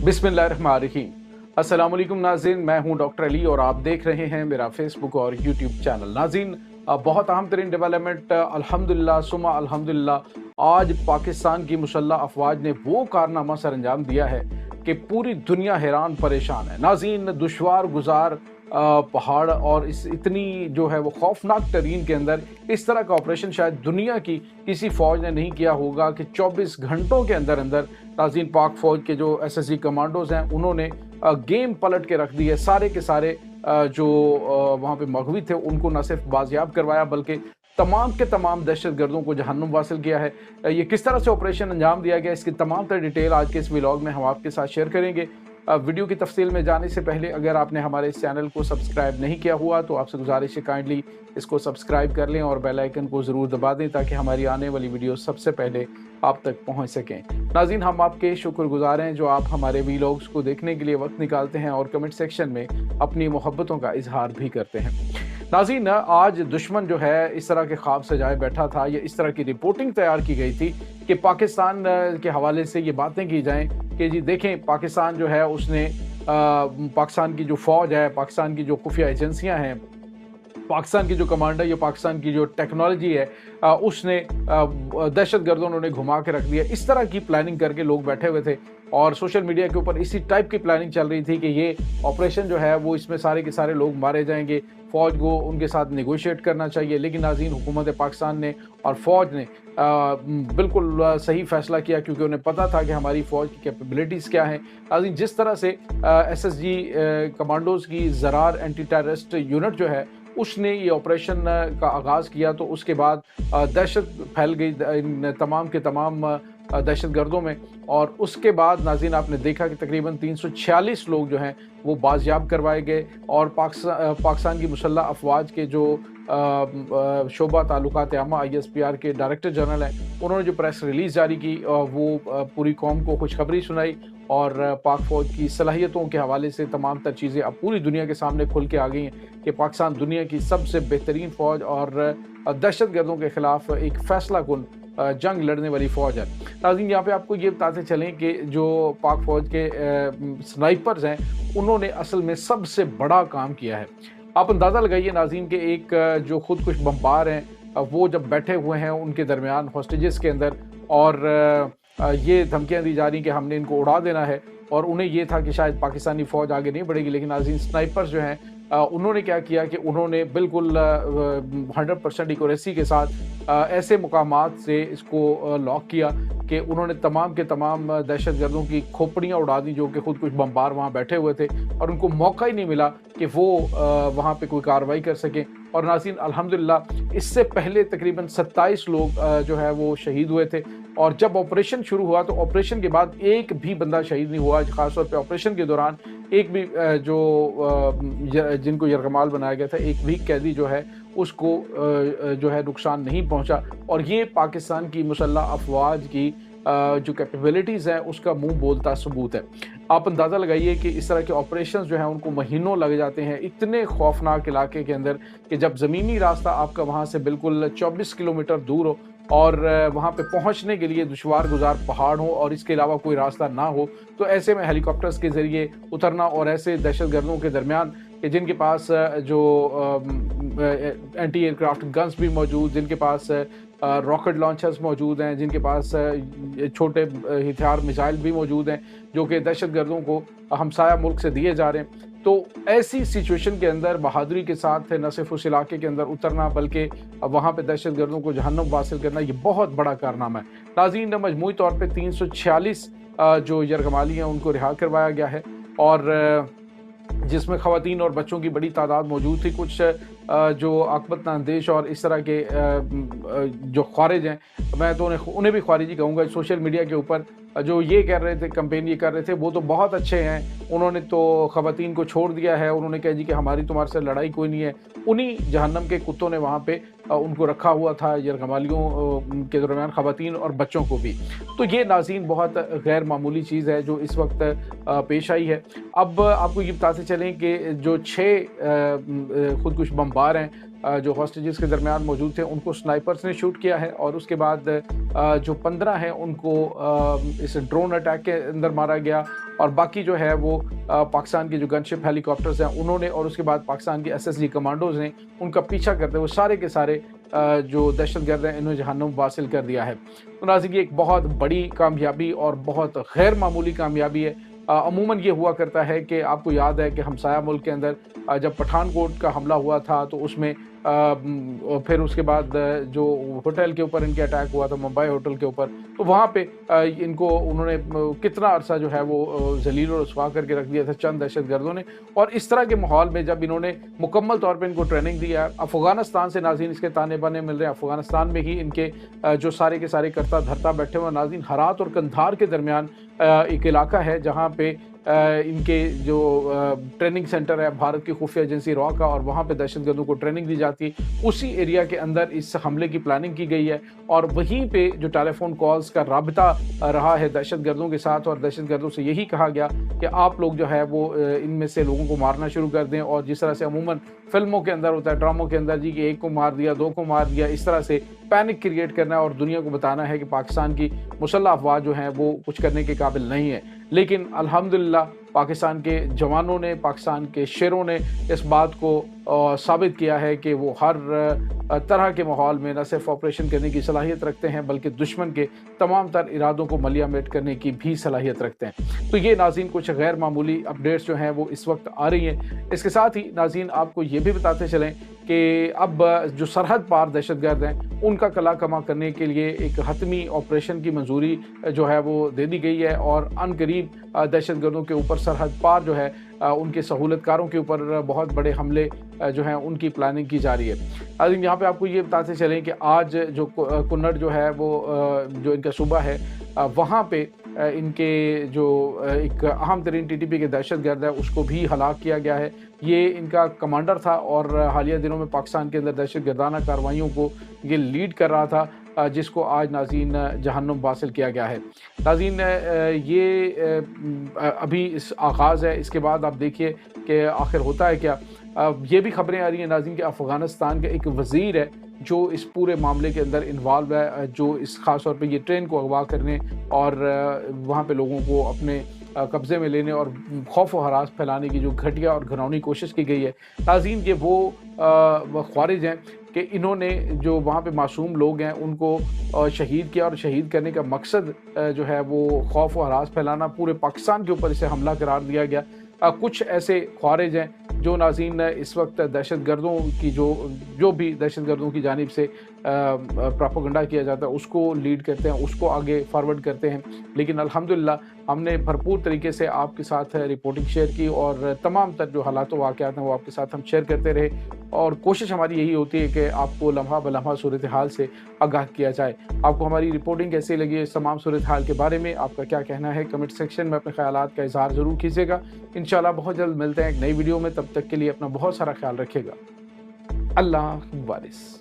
बिस्मिल्लाहिर्रहमानिर्रहीम। अस्सलाम वालेकुम नाज़रीन, मैं हूं डॉक्टर अली और आप देख रहे हैं मेरा फेसबुक और यूट्यूब चैनल। नाज़रीन, बहुत अहम तरीन डेवलपमेंट अल्हम्दुलिल्लाह सुम्मा अल्हम्दुलिल्लाह आज पाकिस्तान की मुसल्लह अफवाज ने वो कारनामा सर अंजाम दिया है कि पूरी दुनिया हैरान परेशान है। नाज़रीन, दुश्वार गुजार पहाड़ और इस इतनी जो है वो खौफनाक तरीन के अंदर इस तरह का ऑपरेशन शायद दुनिया की किसी फ़ौज ने नहीं किया होगा कि 24 घंटों के अंदर अंदर नाज़रीन पाक फ़ौज के जो एसएसजी कमांडोज़ हैं उन्होंने गेम पलट के रख दी है। सारे के सारे जो वहाँ पे मगवी थे उनको न सिर्फ बाजियाब करवाया बल्कि तमाम के तमाम दहशतगर्दों को जहन्नुम वासिल किया है। ये किस तरह से ऑपरेशन अंजाम दिया गया, इसकी तमाम तर डिटेल आज के इस व्लॉग में हम आपके साथ शेयर करेंगे। वीडियो की तफसील में जाने से पहले अगर आपने हमारे इस चैनल को सब्सक्राइब नहीं किया हुआ तो आपसे गुजारिश है काइंडली इसको सब्सक्राइब कर लें और बेल आइकन को ज़रूर दबा दें ताकि हमारी आने वाली वीडियो सबसे पहले आप तक पहुंच सकें। नाज़रीन, हम आपके शुक्रगुजार हैं जो आप हमारे वीलॉग्स को देखने के लिए वक्त निकालते हैं और कमेंट सेक्शन में अपनी मोहब्बतों का इजहार भी करते हैं। नाज़रीन, आज दुश्मन जो है इस तरह के ख्वाब सजाए बैठा था, या इस तरह की रिपोर्टिंग तैयार की गई थी कि पाकिस्तान के हवाले से ये बातें की जाएं कि जी देखें पाकिस्तान जो है उसने पाकिस्तान की जो फ़ौज है, पाकिस्तान की जो खुफिया एजेंसियां हैं, पाकिस्तान की जो कमांडर या पाकिस्तान की जो टेक्नोलॉजी है उसने दहशतगर्दों ने घुमा के रख दिया। इस तरह की प्लानिंग करके लोग बैठे हुए थे और सोशल मीडिया के ऊपर इसी टाइप की प्लानिंग चल रही थी कि ये ऑपरेशन जो है वो इसमें सारे के सारे लोग मारे जाएंगे, फ़ौज को उनके साथ नेगोशिएट करना चाहिए। लेकिन नाज़रीन, हुकूमत पाकिस्तान ने और फ़ौज ने बिल्कुल सही फैसला किया क्योंकि उन्हें पता था कि हमारी फ़ौज की कैपेबिलिटीज़ क्या हैं। नाज़रीन, जिस तरह से एसएसजी कमांडोज़ की ज़रार एंटी टेररिस्ट यूनिट जो है उसने ये ऑपरेशन का आगाज़ किया तो उसके बाद दहशत फैल गई इन तमाम के तमाम दहशतगर्दों में। और उसके बाद नाज़रीन आपने देखा कि तकरीबन 346 लोग जो हैं वो बाजियाब करवाए गए और पाकिस्तान की मुसल्लह अफवाज के जो शोबा ताल्लुकात आमा ISPR के डायरेक्टर जनरल हैं उन्होंने जो प्रेस रिलीज़ जारी की वो पूरी कौम को खुशखबरी सुनाई और पाक फ़ौज की सलाहियतों के हवाले से तमाम तर चीज़ें अब पूरी दुनिया के सामने खुल के आ गई हैं कि पाकिस्तान दुनिया की सबसे बेहतरीन फ़ौज और दहशतगर्दों के ख़िलाफ़ एक फ़ैसला कुन जंग लड़ने वाली फ़ौज है। नाज़रीन, यहाँ पे आपको ये बताते चलें कि जो पाक फ़ौज के स्नाइपर्स हैं उन्होंने असल में सबसे बड़ा काम किया है। आप अंदाज़ा लगाइए नाज़रीन के एक जो खुदकुश बमबार हैं वो जब बैठे हुए हैं उनके दरमियान हॉस्टेजेस के अंदर और ये धमकियाँ दी जा रही कि हमने इनको उड़ा देना है और उन्हें ये था कि शायद पाकिस्तानी फ़ौज आगे नहीं बढ़ेगी। लेकिन नाज़रीन, स्नाइपर्स जो हैं उन्होंने क्या किया कि उन्होंने बिल्कुल 100% एक्यूरेसी के साथ ऐसे मुकामात से इसको लॉक किया कि उन्होंने तमाम के तमाम दहशतगर्दों की खोपड़ियाँ उड़ा दी जो कि खुद कुछ बमबार वहाँ बैठे हुए थे और उनको मौका ही नहीं मिला कि वो वहाँ पे कोई कार्रवाई कर सकें। और नाज़रीन अल्हम्दुलिल्लाह इससे पहले तकरीबन 27 लोग जो है वो शहीद हुए थे और जब ऑपरेशन शुरू हुआ तो ऑपरेशन के बाद एक भी बंदा शहीद नहीं हुआ। ख़ासतौर पे ऑपरेशन के दौरान एक भी जो जिनको यरगमाल बनाया गया था एक भी कैदी जो है उसको जो है नुकसान नहीं पहुंचा। और ये पाकिस्तान की मुसल्लह अफवाज की जो कैपेबिलिटीज़ हैं उसका मुंह बोलता सबूत है। आप अंदाज़ा लगाइए कि इस तरह के ऑपरेशंस जो हैं उनको महीनों लग जाते हैं इतने खौफनाक इलाके के अंदर कि जब ज़मीनी रास्ता आपका वहाँ से बिल्कुल 24 किलोमीटर दूर हो और वहाँ पे पहुँचने के लिए दुश्वार गुजार पहाड़ हो और इसके अलावा कोई रास्ता ना हो तो ऐसे में हेलीकॉप्टर्स के ज़रिए उतरना और ऐसे दहशतगर्दों के दरमियान कि जिनके पास जो एंटी एयरक्राफ्ट गन्स भी मौजूद, जिनके पास रॉकेट लॉन्चर्स मौजूद हैं, जिनके पास छोटे हथियार मिसाइल भी मौजूद हैं जो कि दहशतगर्दों को हमसाया मुल्क से दिए जा रहे हैं। तो ऐसी सिचुएशन के अंदर बहादुरी के साथ न सिर्फ उस इलाके के अंदर उतरना बल्कि वहाँ पे दहशतगर्दों को जहन्नुम वासिल करना ये बहुत बड़ा कारनामा है। नाज़रीन, मजमूई तौर पे 346 जो यरगमाली हैं उनको रिहा करवाया गया है और जिसमें ख़वातीन और बच्चों की बड़ी तादाद मौजूद थी। कुछ जो आकबत अंदेश और इस तरह के जो ख्वारिज हैं, मैं तो उन्हें भी ख्वारिजी कहूँगा, सोशल मीडिया के ऊपर जो ये कह रहे थे, कैंपेन ये कर रहे थे, वो तो बहुत अच्छे हैं। उन्होंने तो ख़वातीन को छोड़ दिया है, उन्होंने कहा जी कि हमारी तुम्हारे से लड़ाई कोई नहीं है। उन्हीं जहन्नम के कुत्तों ने वहाँ पे उनको रखा हुआ था, यरगमालियों के दरमियान ख़वातीन और बच्चों को भी। तो ये नाज़रीन बहुत गैर मामूली चीज़ है जो इस वक्त पेश आई है। अब आपको ये बताते चलें कि जो 6 खुदकुश बमबार हैं جو ہاسٹیجز کے درمیان موجود تھے ان کو سنائپرز نے شوٹ کیا ہے، اور اس کے بعد جو 15 ہیں ان کو اس ڈرون اٹیک کے اندر مارا گیا، اور باقی جو ہے وہ پاکستان کی جو گن شپ ہیلی کاپٹرز ہیں انہوں نے، اور اس کے بعد پاکستان کی SSG کمانڈوز نے ان کا پیچھا کرتے ہوئے سارے کے سارے جو دہشت گرد ہیں انہیں جہنم واصل کر دیا ہے۔ تو ناظرین، یہ ایک بہت بڑی کامیابی اور بہت غیر معمولی کامیابی ہے۔ عموماً یہ ہوا کرتا ہے کہ آپ کو یاد ہے کہ ہمسایہ ملک کے اندر جب پٹھان کوٹ کا حملہ ہوا تھا تو اس میں پھر اس کے بعد جو ہوٹل کے اوپر ان کے اٹیک ہوا تھا، ممبئی ہوٹل کے اوپر، تو وہاں پہ ان کو انہوں نے کتنا عرصہ جو ہے وہ ذلیل و رسوا کر کے رکھ دیا تھا چند دہشت گردوں نے۔ اور اس طرح کے ماحول میں جب انہوں نے مکمل طور پہ ان کو ٹریننگ دیا، افغانستان سے ناظرین اس کے تانے بانے مل رہے ہیں، افغانستان میں ہی ان کے جو سارے کے سارے کرتا دھرتا بیٹھے ہوئے ناظرین، ہرات اور قندھار کے درمیان ایک علاقہ ہے جہاں پہ ان کے جو ٹریننگ سینٹر ہے بھارت کی خفیہ ایجنسی را کا، اور وہاں پہ دہشت گردوں کو ٹریننگ دی جاتی ہے، اسی ایریا کے اندر اس حملے کی پلاننگ کی گئی ہے، اور وہیں پہ جو ٹیلی فون کالز کا رابطہ رہا ہے دہشت گردوں کے ساتھ، اور دہشت گردوں سے یہی کہا گیا کہ آپ لوگ جو ہے وہ ان میں سے لوگوں کو مارنا شروع کر دیں، اور جس طرح سے عموماً فلموں کے اندر ہوتا ہے، ڈراموں کے اندر، جی کہ ایک کو مار دیا، دو کو مار دیا، اس طرح سے پینک کریٹ کرنا ہے اور دنیا کو بتانا ہے کہ پاکستان کی مسلح افواج جو ہیں وہ کچھ کرنے کے قابل نہیں ہے۔ لیکن الحمدللہ پاکستان کے جوانوں نے، پاکستان کے شیروں نے اس بات کو ثابت کیا ہے کہ وہ ہر طرح کے ماحول میں نہ صرف آپریشن کرنے کی صلاحیت رکھتے ہیں بلکہ دشمن کے تمام تر ارادوں کو ملیہ میٹ کرنے کی بھی صلاحیت رکھتے ہیں۔ تو یہ ناظرین کچھ غیر معمولی اپڈیٹس جو ہیں وہ اس وقت آ رہی ہیں۔ اس کے ساتھ ہی ناظرین آپ کو یہ بھی بتاتے چلیں کہ اب جو سرحد پار دہشت گرد ہیں ان کا کلا کما کرنے کے لیے ایک حتمی آپریشن کی منظوری جو ہے وہ دے دی گئی ہے، اور عن قریب دہشت گردوں کے اوپر سرحد پار جو ہے ان کے سہولت کاروں کے اوپر بہت بڑے حملے جو ہیں ان کی پلاننگ کی جا رہی ہے۔ عظیم یہاں پہ آپ کو یہ بتاتے چلیں کہ آج جو کنڑ جو ہے وہ جو ان کا صوبہ ہے وہاں پہ ان کے جو ایک اہم ترین TTP کے دہشت گرد ہے اس کو بھی ہلاک کیا گیا ہے۔ یہ ان کا کمانڈر تھا اور حالیہ دنوں میں پاکستان کے اندر دہشت گردانہ کارروائیوں کو یہ لیڈ کر رہا تھا، جس کو آج ناظرین جہنم واصل کیا گیا ہے۔ ناظرین یہ ابھی اس آغاز ہے، اس کے بعد آپ دیکھیے کہ آخر ہوتا ہے کیا۔ یہ بھی خبریں آ رہی ہیں ناظرین کہ افغانستان کا ایک وزیر ہے جو اس پورے معاملے کے اندر انوالو ہے، جو اس خاص طور پہ یہ ٹرین کو اغوا کرنے اور وہاں پہ لوگوں کو اپنے قبضے میں لینے اور خوف و ہراس پھیلانے کی جو گھٹیا اور گھناؤنی کوشش کی گئی ہے۔ ناظرین یہ وہ خوارج ہیں کہ انہوں نے جو وہاں پہ معصوم لوگ ہیں ان کو شہید کیا، اور شہید کرنے کا مقصد جو ہے وہ خوف و ہراس پھیلانا، پورے پاکستان کے اوپر اسے حملہ قرار دیا گیا۔ کچھ ایسے خوارج ہیں جو ناظرین اس وقت دہشت گردوں کی جو بھی دہشت گردوں کی جانب سے پراپیگنڈا کیا جاتا ہے اس کو لیڈ کرتے ہیں، اس کو آگے فارورڈ کرتے ہیں۔ لیکن الحمدللہ ہم نے بھرپور طریقے سے آپ کے ساتھ رپورٹنگ شیئر کی، اور تمام تر جو حالات و واقعات ہیں وہ آپ کے ساتھ ہم شیئر کرتے رہے، اور کوشش ہماری یہی ہوتی ہے کہ آپ کو لمحہ بلمحہ صورتحال سے آگاہ کیا جائے۔ آپ کو ہماری رپورٹنگ کیسی لگی، اس تمام صورتحال کے بارے میں آپ کا کیا کہنا ہے، کمنٹ سیکشن میں اپنے خیالات کا اظہار ضرور کیجیے گا۔ انشاءاللہ بہت جلد ملتے ہیں ایک نئی ویڈیو میں، تب تک کے لیے اپنا بہت سارا خیال رکھیے گا۔ اللہ وارث۔